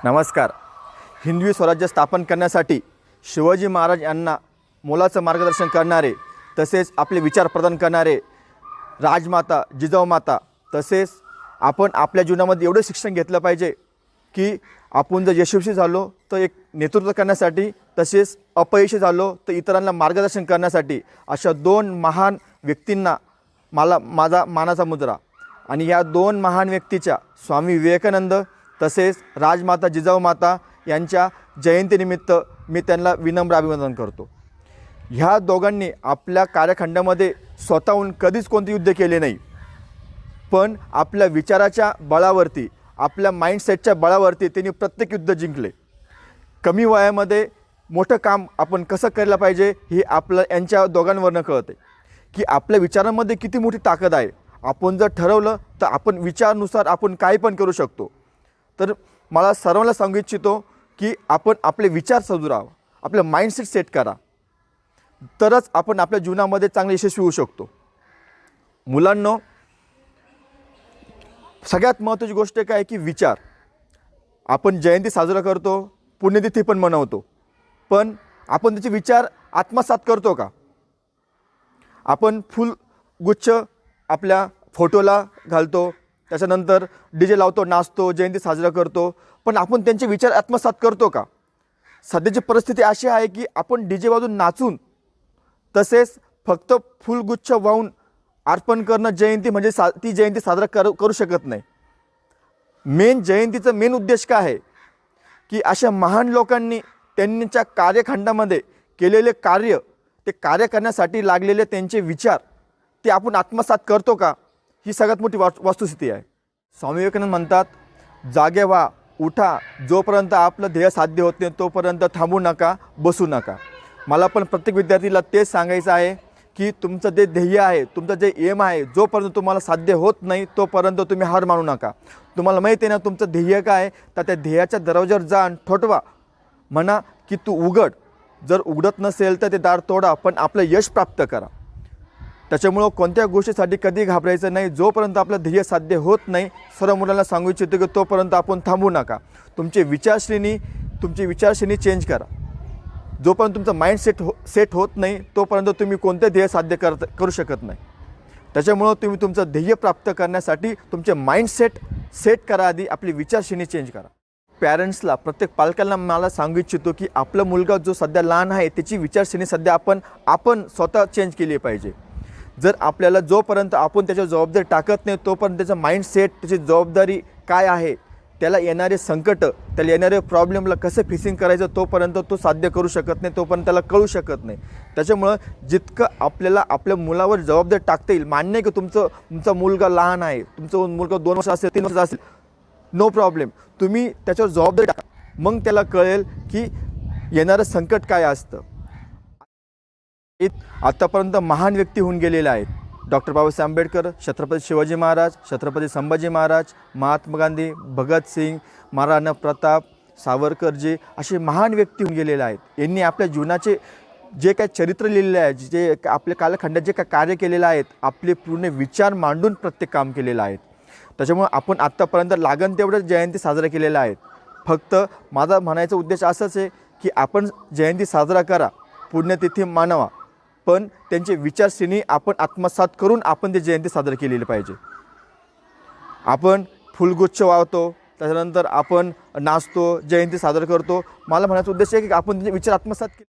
नमस्कार. हिंदवी स्वराज्य स्थापन करण्यासाठी शिवाजी महाराज यांना मोलाचं मार्गदर्शन करणारे, तसेच आपले विचार प्रदान करणारे राजमाता जिजाऊमाता, तसेच आपण आपल्या जीवनामध्ये एवढं शिक्षण घेतलं पाहिजे की आपण जर यशस्वी झालो तर एक नेतृत्व करण्यासाठी, तसेच अपयशी झालो तर इतरांना मार्गदर्शन करण्यासाठी, अशा दोन महान व्यक्तींना माझा मानाचा मुजरा. आणि ह्या दोन महान व्यक्तीच्या स्वामी विवेकानंद तसेच राजमाता जिजाऊमाता यांच्या जयंतीनिमित्त मी त्यांना विनम्र अभिवादन करतो. ह्या दोघांनी आपल्या कार्यखंडामध्ये स्वतःहून कधीच कोणते युद्ध केले नाही, पण आपल्या विचाराच्या बळावरती, आपल्या माइंडसेटच्या बळावरती त्यांनी प्रत्येक युद्ध जिंकले. कमी वयामध्ये मोठं काम आपण कसं करायला पाहिजे हे आपलं यांच्या दोघांवरनं कळते की आपल्या विचारांमध्ये किती मोठी ताकद आहे. आपण जर ठरवलं तर आपण विचारानुसार आपण काही पण करू शकतो. तर मला सर्वांना सांगू इच्छितो की आपण आपले विचार सुधारावं, आपलं माइंडसेट सेट करा, तरच आपण आपल्या जीवनामध्ये चांगले यशस्वी होऊ शकतो. मुलांनो, सगळ्यात महत्त्वाची गोष्ट काय आहे की विचार. आपण जयंती साजरा करतो, पुण्यतिथी पण मनवतो, पण आपण त्याचे विचार आत्मसात करतो का? आपण फुलगुच्छ आपल्या फोटोला घालतो, त्याच्यानंतर DJ लावतो, नाचतो, जयंती साजरा करतो, पण आपण त्यांचे विचार आत्मसात करतो का? सध्याची परिस्थिती अशी आहे की आपण DJ वाजून नाचून, तसेच फक्त फुलगुच्छ वाहून अर्पण करणं जयंती म्हणजे ती जयंती साजरा करू शकत नाही. जयंतीचा मेन उद्देश काय आहे की अशा महान लोकांनी त्यांच्या कार्यखंडामध्ये केलेले कार्य, ते कार्य करण्यासाठी लागलेले त्यांचे विचार, ते आपण आत्मसात करतो का? ही सगळ्यात मोठी वस्तुस्थिती आहे. स्वामी विवेकानंद म्हणतात, जागे व्हा, उठा, जोपर्यंत आपलं ध्येय साध्य होत नाही तोपर्यंत थांबू नका, बसू नका. मला पण प्रत्येक विद्यार्थीला तेच सांगायचं आहे की तुमचं जे ध्येय आहे, तुमचं जे एम आहे, जोपर्यंत तुम्हाला साध्य होत नाही तोपर्यंत तुम्ही हार मानू नका. तुम्हाला माहिती आहे ना तुमचं ध्येय काय आहे, तर त्या ध्येयाच्या दरवाजावर जा आणि ठोठवा. म्हणा की तू उघड, जर उघडत नसेल तर ते दार तोडा, पण आपलं यश प्राप्त करा. त्याच्यामुळं कोणत्या गोष्टीसाठी कधी घाबरायचं नाही. जोपर्यंत आपलं ध्येय साध्य होत नाही, सर्व मुलांना सांगू इच्छितो की तोपर्यंत आपण थांबू नका. तुमची विचारश्रेणी चेंज करा. जोपर्यंत तुमचं माइंड सेट होत नाही तोपर्यंत तुम्ही कोणते ध्येय साध्य करू शकत नाही. त्याच्यामुळं तुम्ही तुमचं ध्येय प्राप्त करण्यासाठी तुमचे माइंडसेट सेट करा, आधी आपली विचारश्रेणी चेंज करा. पॅरेंट्सला, प्रत्येक पालकांना मला सांगू इच्छितो की आपला मुलगा जो सध्या लहान आहे त्याची विचारश्रेणी सध्या आपण स्वतः चेंज केली पाहिजे. जर आपल्याला जोपर्यंत आपण त्याच्यावर जबाबदारी टाकत नाही तोपर्यंत त्याचं माइंडसेट, त्याची जबाबदारी काय आहे, त्याला येणारे संकट, त्याला येणारे प्रॉब्लेमला कसं फेसिंग करायचं, तोपर्यंत तो साध्य करू शकत नाही, तोपर्यंत त्याला कळू शकत नाही. त्याच्यामुळं जितकं आपल्याला आपल्या मुलावर जबाबदारी टाकता येईल, मान्य आहे की तुमचा मुलगा लहान आहे, तुमचा मुलगा 2 वर्ष असेल, 3 वर्ष असेल, नो प्रॉब्लेम, तुम्ही त्याच्यावर जबाबदारी टाका. मग त्याला कळेल की येणारं संकट काय असतं. आत्तापर्यंत महान व्यक्ती होऊन गेलेले आहेत. डॉक्टर बाबासाहेब आंबेडकर, छत्रपती शिवाजी महाराज, छत्रपती संभाजी महाराज, महात्मा गांधी, भगतसिंग, महाराणा प्रताप, सावरकरजी, असे महान व्यक्ती होऊन गेलेले आहेत. यांनी आपल्या जीवनाचे जे काही चरित्र लिहिलेले आहे, जे आपल्या कालखंडात जे काय कार्य केलेलं आहेत, आपले पूर्ण विचार मांडून प्रत्येक काम केलेलं आहे. त्याच्यामुळे आपण आत्तापर्यंत लागण तेवढंच जयंती साजरा केलेल्या आहेत. फक्त माझा म्हणायचा उद्देश असाच आहे की आपण जयंती साजरा करा, पुण्यतिथी मानवा, पण त्यांचे विचारश्रेणी आपण आत्मसात करून आपण ते जयंती साजरी केलेली पाहिजे. आपण फुलगुच्छ वाहतो, त्याच्यानंतर आपण नाचतो, जयंती साजरा करतो. मला म्हणायचा उद्देश आहे की आपण त्यांचे विचार आत्मसात केले.